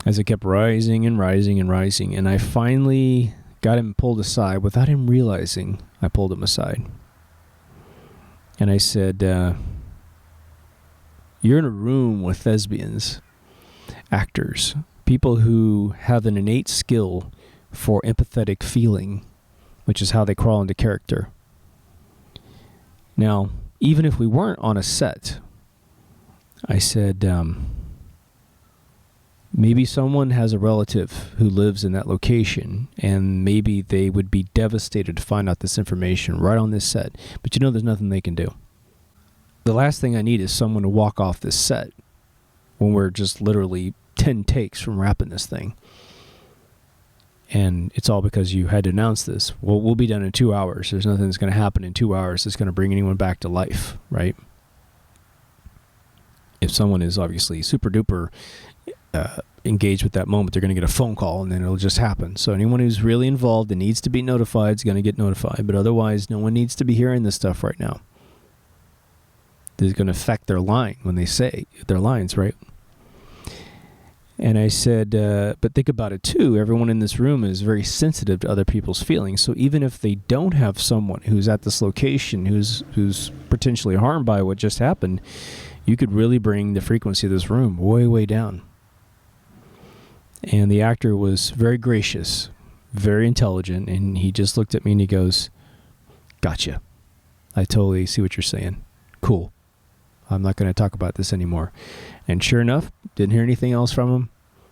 as it kept rising and rising and rising. And I finally got him pulled aside without him realizing. I pulled him aside. And I said, you're in a room with thespians, actors, people who have an innate skill for empathetic feeling, which is how they crawl into character. Now, even if we weren't on a set, I said, maybe someone has a relative who lives in that location, and maybe they would be devastated to find out this information right on this set. But there's nothing they can do. The last thing I need is someone to walk off this set when we're just literally 10 takes from wrapping this thing. And it's all because you had to announce this. Well, we'll be done in 2 hours. There's nothing that's going to happen in 2 hours that's going to bring anyone back to life, right? If someone is obviously super duper engaged with that moment, they're going to get a phone call and then it'll just happen. So anyone who's really involved and needs to be notified is going to get notified. But otherwise, no one needs to be hearing this stuff right now. This is going to affect their line when they say their lines, right? And I said, but think about it too. Everyone in this room is very sensitive to other people's feelings. So even if they don't have someone who's at this location who's potentially harmed by what just happened, you could really bring the frequency of this room way, way down. And the actor was very gracious, very intelligent, and he just looked at me and he goes, "Gotcha. I totally see what you're saying. Cool. I'm not going to talk about this anymore." And sure enough, didn't hear anything else from him.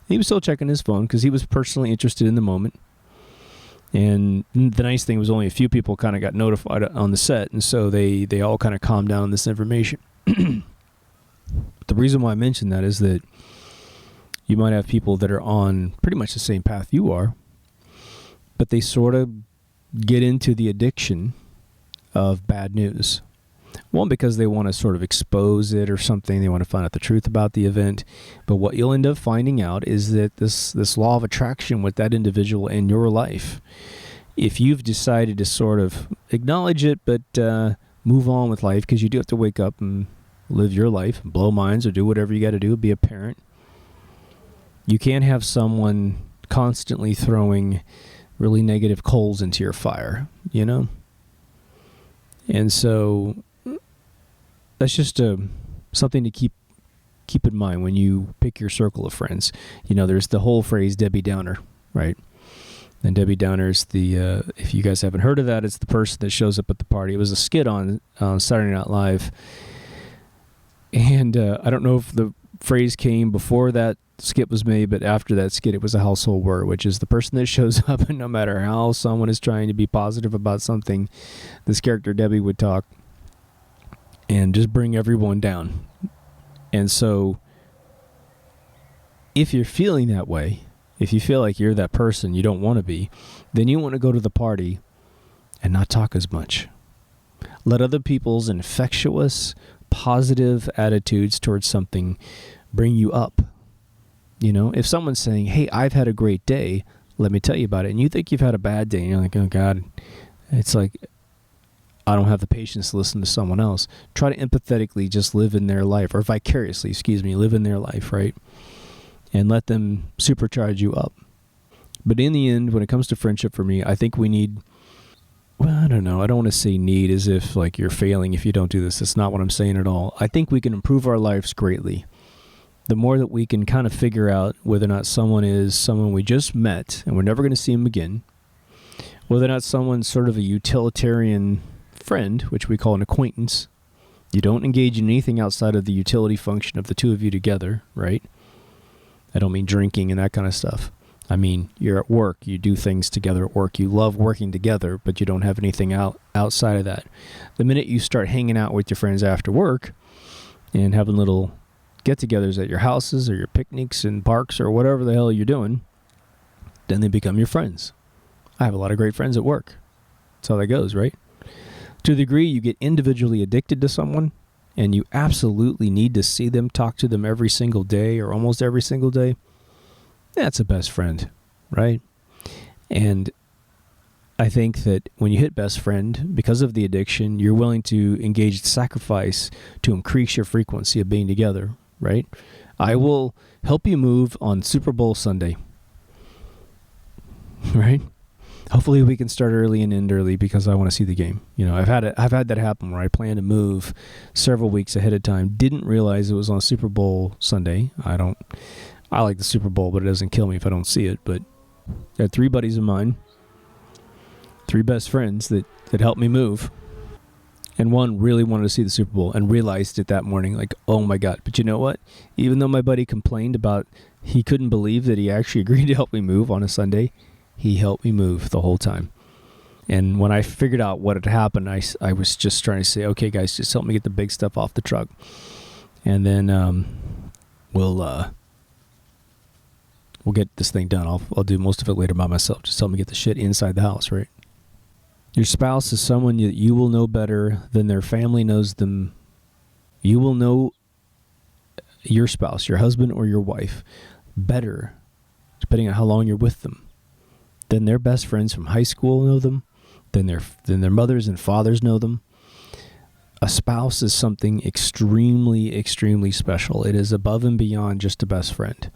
He was still checking his phone because he was personally interested in the moment. And the nice thing was only a few people kind of got notified on the set, and so they all kind of calmed down on this information. The reason why I mentioned that is that You might have people that are on pretty much the same path you are, but they sort of get into the addiction of bad news. One, because they want to sort of expose it or something. They want to find out the truth about the event. But what you'll end up finding out is that this law of attraction with that individual in your life, if you've decided to sort of acknowledge it, but move on with life, because you do have to wake up and live your life and blow minds or do whatever you got to do, be a parent. You can't have someone constantly throwing really negative coals into your fire, you know? And so that's just something to keep in mind when you pick your circle of friends. You know, there's the whole phrase Debbie Downer, right? And Debbie Downer is if you guys haven't heard of that, it's the person that shows up at the party. It was a skit on Saturday Night Live. And I don't know if the phrase came before that skit was made, but after that skit, it was a household word, which is the person that shows up, and no matter how someone is trying to be positive about something, this character Debbie would talk and just bring everyone down. And so if you're feeling that way, if you feel like you're that person you don't want to be, then you want to go to the party and not talk as much. Let other people's infectious, positive attitudes towards something bring you up. You know, if someone's saying, hey, I've had a great day, let me tell you about it, and you think you've had a bad day, and you're like, oh, God, it's like, I don't have the patience to listen to someone else. Try to empathetically just live in their life, or vicariously, live in their life, right? And let them supercharge you up. But in the end, when it comes to friendship for me, I think we need, well, I don't know. I don't want to say need as if like you're failing if you don't do this. That's not what I'm saying at all. I think we can improve our lives greatly. The more that we can kind of figure out whether or not someone is someone we just met and we're never going to see them again, whether or not someone's sort of a utilitarian friend, which we call an acquaintance. You don't engage in anything outside of the utility function of the two of you together, right? I don't mean drinking and that kind of stuff. I mean, you're at work, you do things together at work, you love working together, but you don't have anything outside of that. The minute you start hanging out with your friends after work and having little get-togethers at your houses or your picnics and parks or whatever the hell you're doing, then they become your friends. I have a lot of great friends at work. That's how that goes, right? To the degree you get individually addicted to someone and you absolutely need to see them, talk to them every single day or almost every single day, that's a best friend, right? And I think that when you hit best friend, because of the addiction, you're willing to engage in sacrifice to increase your frequency of being together, right? I will help you move on Super Bowl Sunday, right? Hopefully we can start early and end early because I want to see the game. You know, I've had that happen where I planned to move several weeks ahead of time. Didn't realize it was on Super Bowl Sunday. I like the Super Bowl, but it doesn't kill me if I don't see it. But I had 3 buddies of mine, 3 best friends that helped me move. And one really wanted to see the Super Bowl and realized it that morning, like, oh my God. But you know what? Even though my buddy complained about he couldn't believe that he actually agreed to help me move on a Sunday, he helped me move the whole time. And when I figured out what had happened, I was just trying to say, okay, guys, just help me get the big stuff off the truck. And then we'll get this thing done. I'll do most of it later by myself. Just help me get the shit inside the house, right? Your spouse is someone that you will know better than their family knows them. You will know your spouse, your husband or your wife, better, depending on how long you're with them, than their best friends from high school know them, than their mothers and fathers know them. A spouse is something extremely, extremely special. It is above and beyond just a best friend.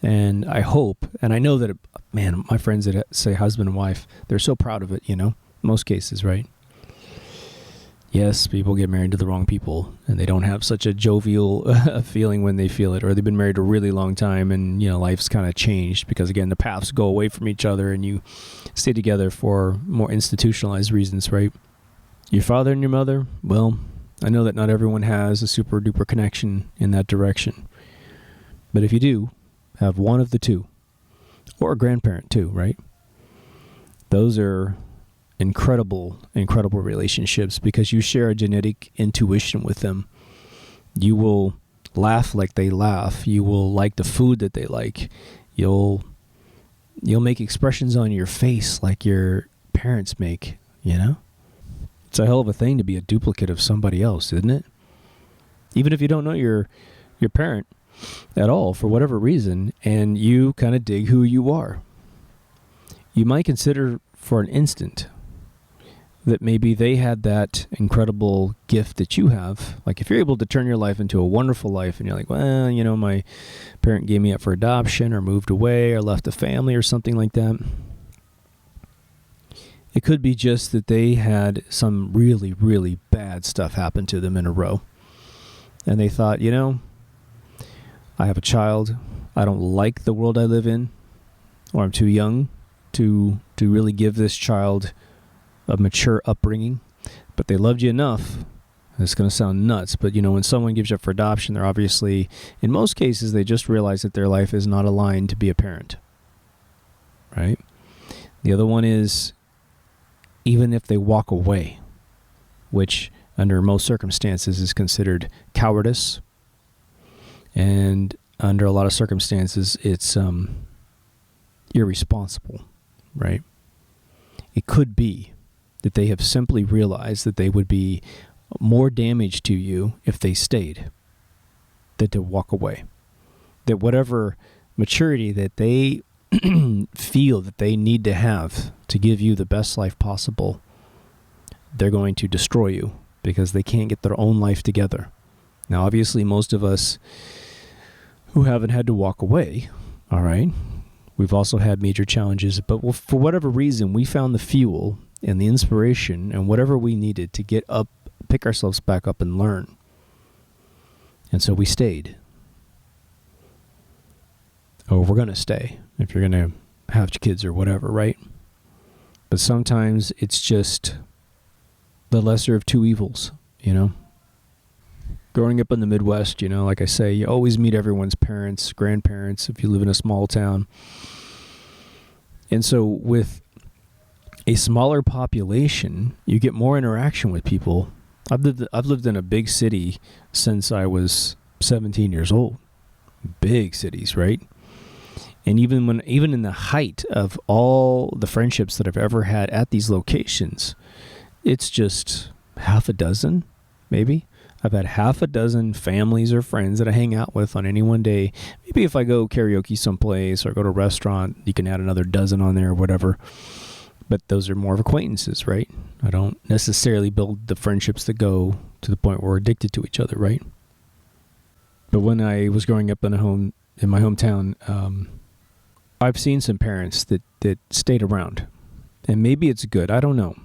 And I hope, and I know that, man, my friends that say husband and wife, they're so proud of it, you know, most cases, right? Yes, people get married to the wrong people, and they don't have such a jovial feeling when they feel it, or they've been married a really long time, and, you know, life's kind of changed because, again, the paths go away from each other, and you stay together for more institutionalized reasons, right? Your father and your mother, well, I know that not everyone has a super duper connection in that direction. But if you do, have one of the two, or a grandparent too, right? Those are incredible, incredible relationships because you share a genetic intuition with them. You will laugh like they laugh. You will like the food that they like. You'll make expressions on your face like your parents make, you know? It's a hell of a thing to be a duplicate of somebody else, isn't it? Even if you don't know your parent at all for whatever reason, and you kind of dig who you are. You might consider for an instant that maybe they had that incredible gift that you have. Like if you're able to turn your life into a wonderful life and you're like, well, you know, my parent gave me up for adoption or moved away or left a family or something like that. It could be just that they had some really, really bad stuff happen to them in a row. And they thought, you know, I have a child. I don't like the world I live in, or I'm too young to really give this child a mature upbringing, but they loved you enough. It's going to sound nuts, but you know, when someone gives you up for adoption, they're obviously, in most cases, they just realize that their life is not aligned to be a parent, right? The other one is, even if they walk away, which under most circumstances is considered cowardice, and under a lot of circumstances, it's irresponsible, right? It could be that they have simply realized that they would be more damage to you if they stayed than to walk away. That whatever maturity that they feel that they need to have to give you the best life possible, they're going to destroy you because they can't get their own life together. Now, obviously, most of us who haven't had to walk away, all right, we've also had major challenges, but for whatever reason, we found the fuel and the inspiration and whatever we needed to get up, pick ourselves back up and learn. And so we stayed. Oh, we're going to stay if you're going to have kids or whatever, right? But sometimes it's just the lesser of two evils, you know? Growing up in the Midwest, you know, like I say, you always meet everyone's parents, grandparents, if you live in a small town. And so with a smaller population, you get more interaction with people. I've lived in a big city since I was 17 years old. Big cities, right? And even in the height of all the friendships that I've ever had at these locations, it's just half a dozen, maybe. I've had half a dozen families or friends that I hang out with on any one day. Maybe if I go karaoke someplace or go to a restaurant, you can add another dozen on there or whatever. But those are more of acquaintances, right? I don't necessarily build the friendships that go to the point where we're addicted to each other, right? But when I was growing up in my hometown, I've seen some parents that stayed around. And maybe it's good. I don't know.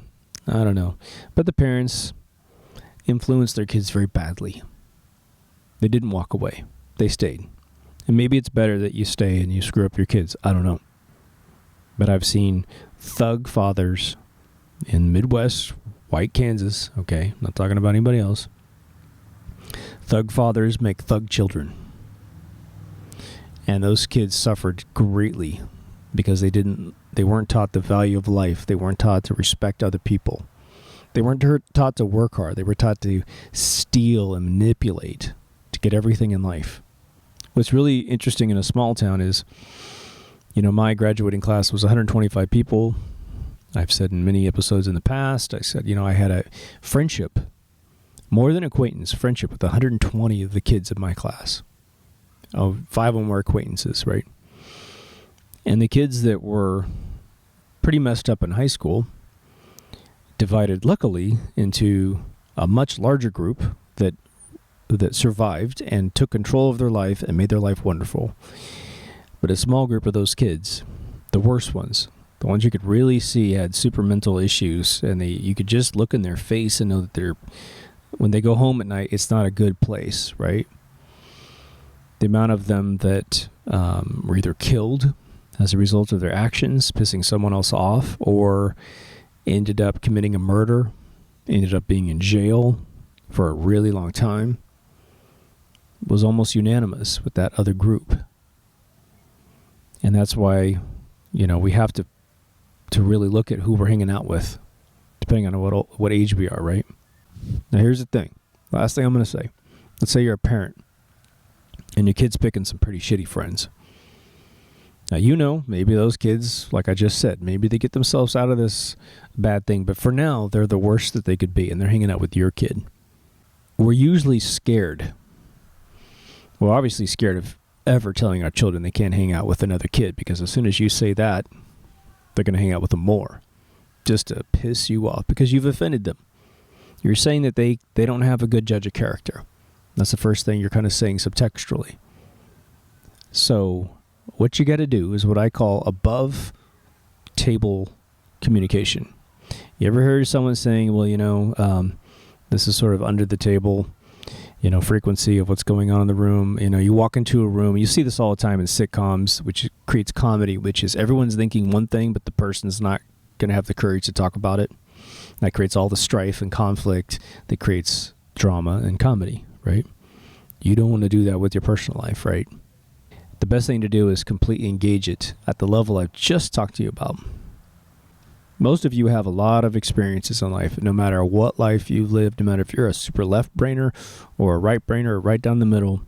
But the parents influenced their kids very badly. They didn't walk away. They stayed. And maybe it's better that you stay and you screw up your kids. I don't know. But I've seen thug fathers in Midwest, white Kansas, okay, I'm not talking about anybody else. Thug fathers make thug children. And those kids suffered greatly because they weren't taught the value of life. They weren't taught to respect other people. They weren't taught to work hard. They were taught to steal and manipulate to get everything in life. What's really interesting in a small town is, you know, my graduating class was 125 people. I've said in many episodes in the past, I said, you know, I had a friendship, more than acquaintance, friendship with 120 of the kids in my class. 5 of them were acquaintances, right? And the kids that were pretty messed up in high school divided, luckily, into a much larger group that survived and took control of their life and made their life wonderful. But a small group of those kids, the worst ones, the ones you could really see had super mental issues, and you could just look in their face and know that when they go home at night, it's not a good place, right? The amount of them that were either killed as a result of their actions, pissing someone else off, or ended up committing a murder, ended up being in jail for a really long time, was almost unanimous with that other group. And that's why, you know, we have to really look at who we're hanging out with, depending on what age we are, right? Now, here's the thing. Last thing I'm going to say. Let's say you're a parent. and your kid's picking some pretty shitty friends. Now, maybe those kids, like I just said, maybe they get themselves out of this bad thing, but for now, they're the worst that they could be, and they're hanging out with your kid. We're usually scared. We're obviously scared of ever telling our children they can't hang out with another kid, because as soon as you say that, they're going to hang out with them more, just to piss you off, because you've offended them. You're saying that they don't have a good judge of character. That's the first thing you're kind of saying subtextually. So what you got to do is what I call above table communication. You ever heard someone saying, well, this is sort of under the table, frequency of what's going on in the room. You walk into a room, you see this all the time in sitcoms, which creates comedy, which is everyone's thinking one thing, but the person's not going to have the courage to talk about it. That creates all the strife and conflict that creates drama and comedy, right? You don't want to do that with your personal life, right? The best thing to do is completely engage it at the level I've just talked to you about. Most of you have a lot of experiences in life, no matter what life you've lived, no matter if you're a super left brainer or a right brainer or right down the middle,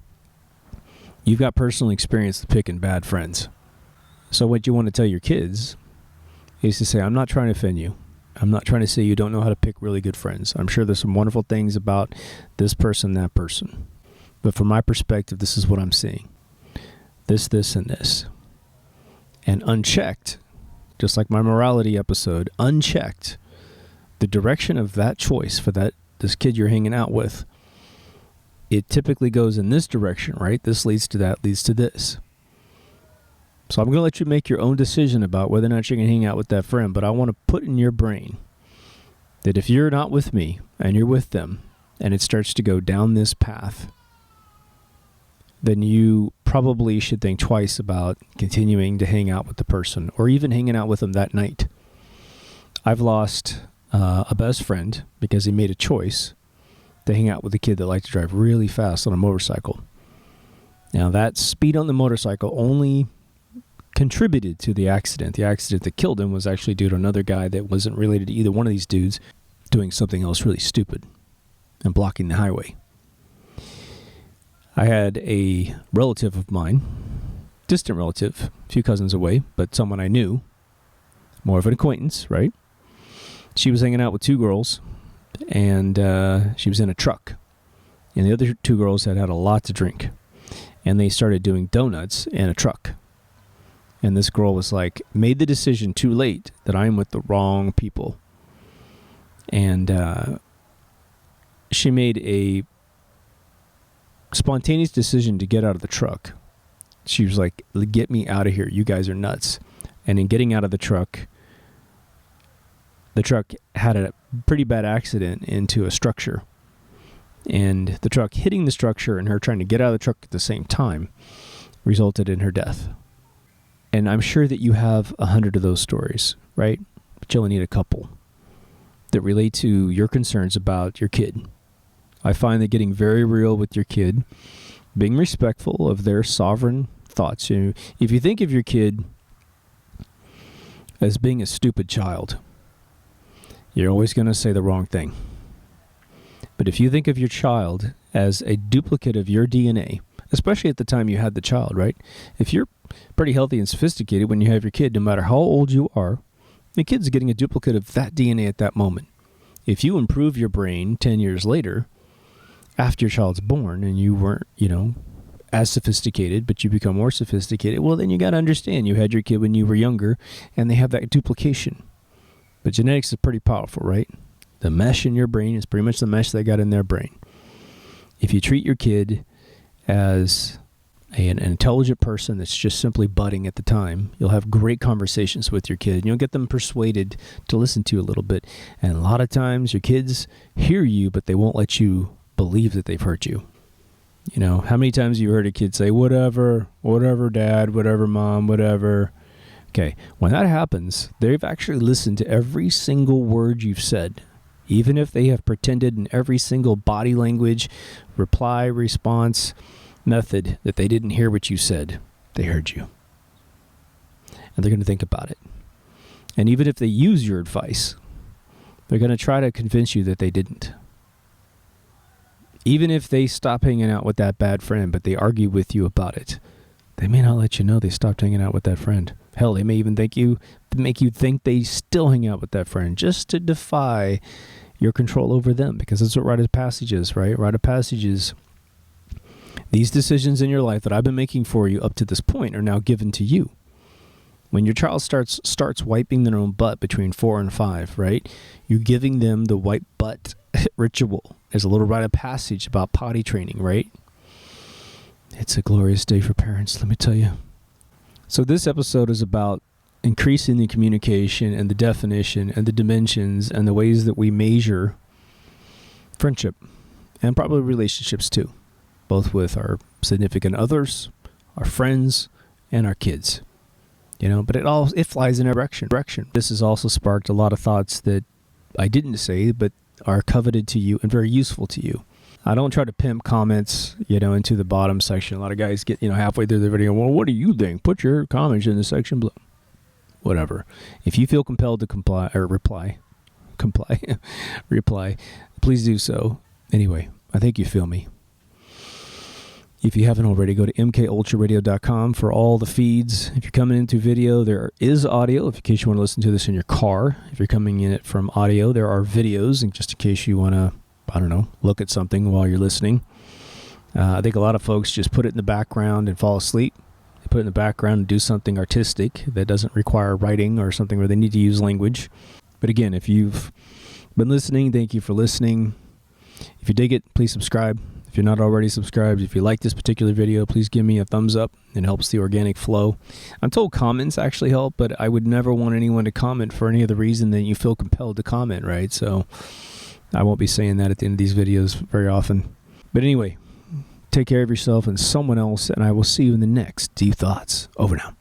you've got personal experience picking bad friends. So what you want to tell your kids is to say, I'm not trying to offend you. I'm not trying to say you don't know how to pick really good friends. I'm sure there's some wonderful things about this person, that person. But from my perspective, this is what I'm seeing. This, and this. And unchecked, just like my morality episode, unchecked, the direction of that choice for this kid you're hanging out with, it typically goes in this direction, right? This leads to that, leads to this. So I'm going to let you make your own decision about whether or not you're going to hang out with that friend, but I want to put in your brain that if you're not with me and you're with them and it starts to go down this path, then you probably should think twice about continuing to hang out with the person or even hanging out with them that night. I've lost a best friend because he made a choice to hang out with a kid that liked to drive really fast on a motorcycle. Now, that speed on the motorcycle only contributed to the accident. The accident that killed him was actually due to another guy that wasn't related to either one of these dudes doing something else really stupid and blocking the highway. I had a relative of mine, distant relative, a few cousins away, but someone I knew, more of an acquaintance, right? She was hanging out with two girls, and she was in a truck. And the other two girls had a lot to drink. And they started doing donuts in a truck. And this girl was like, made the decision too late that I'm with the wrong people. And she made a spontaneous decision to get out of the truck. She was like, get me out of here. You guys are nuts. And in getting out of the truck had a pretty bad accident into a structure. And the truck hitting the structure and her trying to get out of the truck at the same time resulted in her death. And I'm sure that you have 100 of those stories, right? But you only need a couple that relate to your concerns about your kid. I find that getting very real with your kid, being respectful of their sovereign thoughts. If you think of your kid as being a stupid child, you're always going to say the wrong thing. But if you think of your child as a duplicate of your DNA, especially at the time you had the child, right? If you're pretty healthy and sophisticated when you have your kid, no matter how old you are, the kid's getting a duplicate of that DNA at that moment. If you improve your brain 10 years later, after your child's born, and you weren't, as sophisticated, but you become more sophisticated, well, then you got to understand you had your kid when you were younger, and they have that duplication. But genetics is pretty powerful, right? The mesh in your brain is pretty much the mesh they got in their brain. If you treat your kid as an intelligent person that's just simply budding at the time, you'll have great conversations with your kid, and you'll get them persuaded to listen to you a little bit. And a lot of times your kids hear you, but they won't let you believe that they've heard you. How many times have you heard a kid say, whatever, dad, whatever, mom, whatever. Okay, when that happens, they've actually listened to every single word you've said, even if they have pretended in every single body language, reply, response, method that they didn't hear what you said. They heard you. And they're going to think about it. And even if they use your advice, they're going to try to convince you that they didn't. Even if they stop hanging out with that bad friend, but they argue with you about it, they may not let you know they stopped hanging out with that friend. Hell, they may even make you think they still hang out with that friend just to defy your control over them, because that's what rite of passage is, right? Rite of passage is these decisions in your life that I've been making for you up to this point are now given to you. When your child starts wiping their own butt between 4 and 5, right? You're giving them the wipe butt ritual. There's a little rite of passage about potty training, right? It's a glorious day for parents, let me tell you. So this episode is about increasing the communication and the definition and the dimensions and the ways that we measure friendship and probably relationships too, both with our significant others, our friends, and our kids. But it flies in a direction. This has also sparked a lot of thoughts that I didn't say, but are coveted to you and very useful to you. I don't try to pimp comments, into the bottom section. A lot of guys get, halfway through the video, well, what do you think? Put your comments in the section below. Whatever. If you feel compelled to reply, please do so. Anyway, I think you feel me. If you haven't already, go to mkultraradio.com for all the feeds. If you're coming into video, there is audio, in case you want to listen to this in your car. If you're coming in it from audio, there are videos, and just in case you want to, look at something while you're listening. I think a lot of folks just put it in the background and fall asleep. They put it in the background and do something artistic that doesn't require writing or something where they need to use language. But again, if you've been listening, thank you for listening. If you dig it, please subscribe. If you're not already subscribed, if you like this particular video, please give me a thumbs up. It helps the organic flow. I'm told comments actually help, but I would never want anyone to comment for any other reason than you feel compelled to comment, right? So I won't be saying that at the end of these videos very often. But anyway, take care of yourself and someone else, and I will see you in the next Deep Thoughts. Over now.